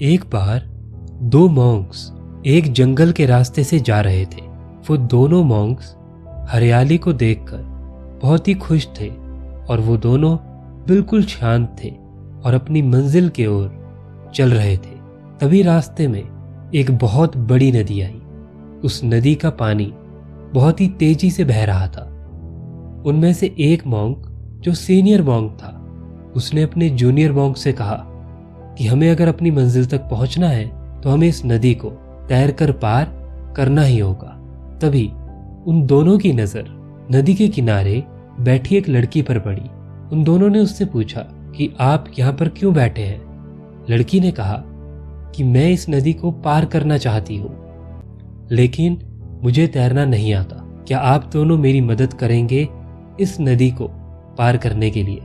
एक बार दो मॉन्क्स एक जंगल के रास्ते से जा रहे थे। वो दोनों मॉन्क्स हरियाली को देखकर बहुत ही खुश थे और वो दोनों बिल्कुल शांत थे और अपनी मंजिल की ओर चल रहे थे। तभी रास्ते में एक बहुत बड़ी नदी आई। उस नदी का पानी बहुत ही तेजी से बह रहा था। उनमें से एक मॉन्क जो सीनियर मॉन्क था, उसने अपने जूनियर मॉन्क से कहा कि हमें अगर अपनी मंजिल तक पहुंचना है तो हमें इस नदी को तैरकर पार करना ही होगा। तभी उन दोनों की नजर नदी के किनारे बैठी एक लड़की पर पड़ी। उन दोनों ने उससे पूछा कि आप यहाँ पर क्यों बैठे हैं। लड़की ने कहा कि मैं इस नदी को पार करना चाहती हूँ, लेकिन मुझे तैरना नहीं आता। क्या आप दोनों मेरी मदद करेंगे इस नदी को पार करने के लिए?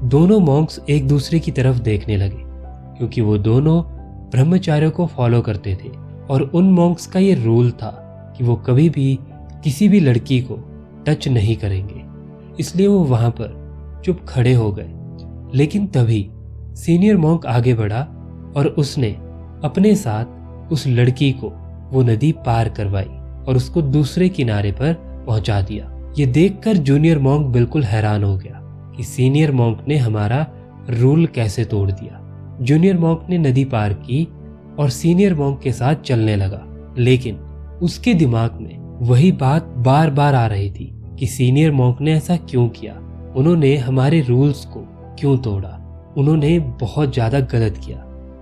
दोनों मॉन्क्स एक दूसरे की तरफ देखने लगे, क्योंकि वो दोनों ब्रह्मचार्यों को फॉलो करते थे और उन मॉन्क्स का ये रूल था कि वो कभी भी किसी भी लड़की को टच नहीं करेंगे। इसलिए वो वहां पर चुप खड़े हो गए। लेकिन तभी सीनियर मॉन्क आगे बढ़ा और उसने अपने साथ उस लड़की को वो नदी पार करवाई और उसको दूसरे किनारे पर पहुंचा दिया। ये देखकर जूनियर मॉन्क बिल्कुल हैरान हो गया कि सीनियर मॉन्क ने हमारा रूल कैसे तोड़ दिया। जूनियर मॉन्क ने नदी पार की और सीनियर मॉन्क के साथ चलने लगा, लेकिन उसके दिमाग में वही बात बार बार आ रही थी कि सीनियर मॉन्क ने ऐसा क्यों किया, उन्होंने हमारे रूल्स को क्यों तोड़ा, उन्होंने बहुत ज्यादा गलत किया।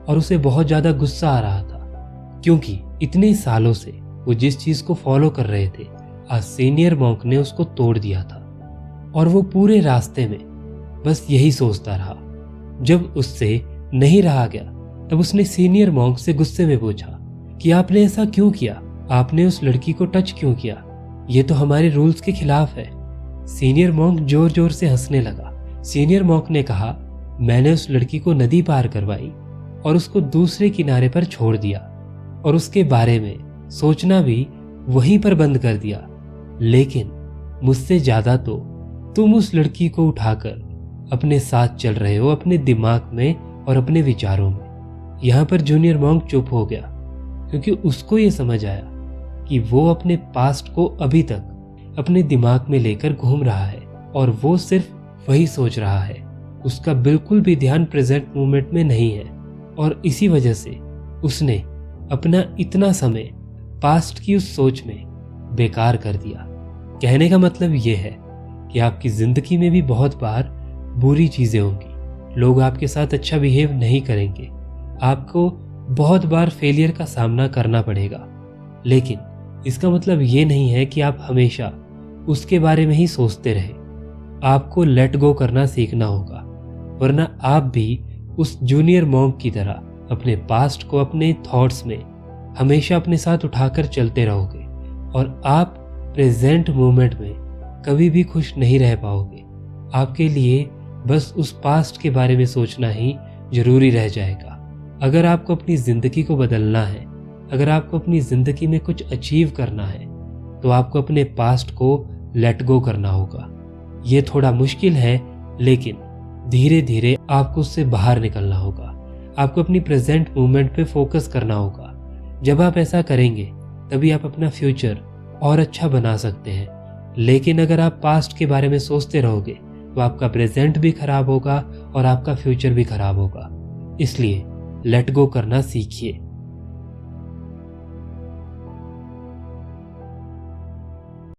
और उसे बहुत ज्यादा गुस्सा आ रहा था, क्योंकि इतने सालों से वो जिस चीज को फॉलो कर रहे थे, आज सीनियर मॉन्क ने उसको तोड़ दिया था। और वो पूरे रास्ते में बस यही सोचता रहा। जब उससे नहीं रहा गया तब उसने सीनियर मॉन्क से गुस्से में पूछा कि आपने ऐसा क्यों किया, आपने उस लड़की को टच क्यों किया, ये तो हमारे रूल्स के खिलाफ है। सीनियर मॉन्क जोर जोर से हंसने लगा। सीनियर मॉन्क ने कहा, मैंने उस लड़की को नदी पार करवाई और उसको दूसरे किनारे पर छोड़ दिया और उसके बारे में सोचना भी वहीं पर बंद कर दिया, लेकिन मुझसे ज्यादा तो तुम उस लड़की को उठाकर अपने साथ चल रहे हो, अपने दिमाग में और अपने विचारों में। यहाँ पर जूनियर मॉन्क चुप हो गया, क्योंकि उसको ये समझ आया कि वो अपने पास्ट को अभी तक अपने दिमाग में लेकर घूम रहा है और वो सिर्फ वही सोच रहा है। उसका बिल्कुल भी ध्यान प्रेजेंट मोमेंट में नहीं है और इसी वजह से उसने अपना इतना समय पास्ट की उस सोच में बेकार कर दिया। कहने का मतलब ये है कि आपकी जिंदगी में भी बहुत बार बुरी चीजें होंगी, लोग आपके साथ अच्छा बिहेव नहीं करेंगे, आपको बहुत बार फेलियर का सामना करना पड़ेगा, लेकिन इसका मतलब ये नहीं है कि आप हमेशा उसके बारे में ही सोचते रहे। आपको लेट गो करना सीखना होगा, वरना आप भी उस जूनियर मॉन्क की तरह अपने पास्ट को अपने थॉट्स में हमेशा अपने साथ उठाकर चलते रहोगे और आप प्रेजेंट मोमेंट में कभी भी खुश नहीं रह पाओगे। आपके लिए बस उस पास्ट के बारे में सोचना ही जरूरी रह जाएगा। अगर आपको अपनी जिंदगी को बदलना है, अगर आपको अपनी जिंदगी में कुछ अचीव करना है, तो आपको अपने पास्ट को लेट गो करना होगा। ये थोड़ा मुश्किल है, लेकिन धीरे धीरे आपको उससे बाहर निकलना होगा। आपको अपनी प्रेजेंट मोमेंट पे फोकस करना होगा। जब आप ऐसा करेंगे तभी आप अपना फ्यूचर और अच्छा बना सकते हैं। लेकिन अगर आप पास्ट के बारे में सोचते रहोगे तो आपका प्रेजेंट भी खराब होगा और आपका फ्यूचर भी खराब होगा। इसलिए लेट गो करना सीखिए।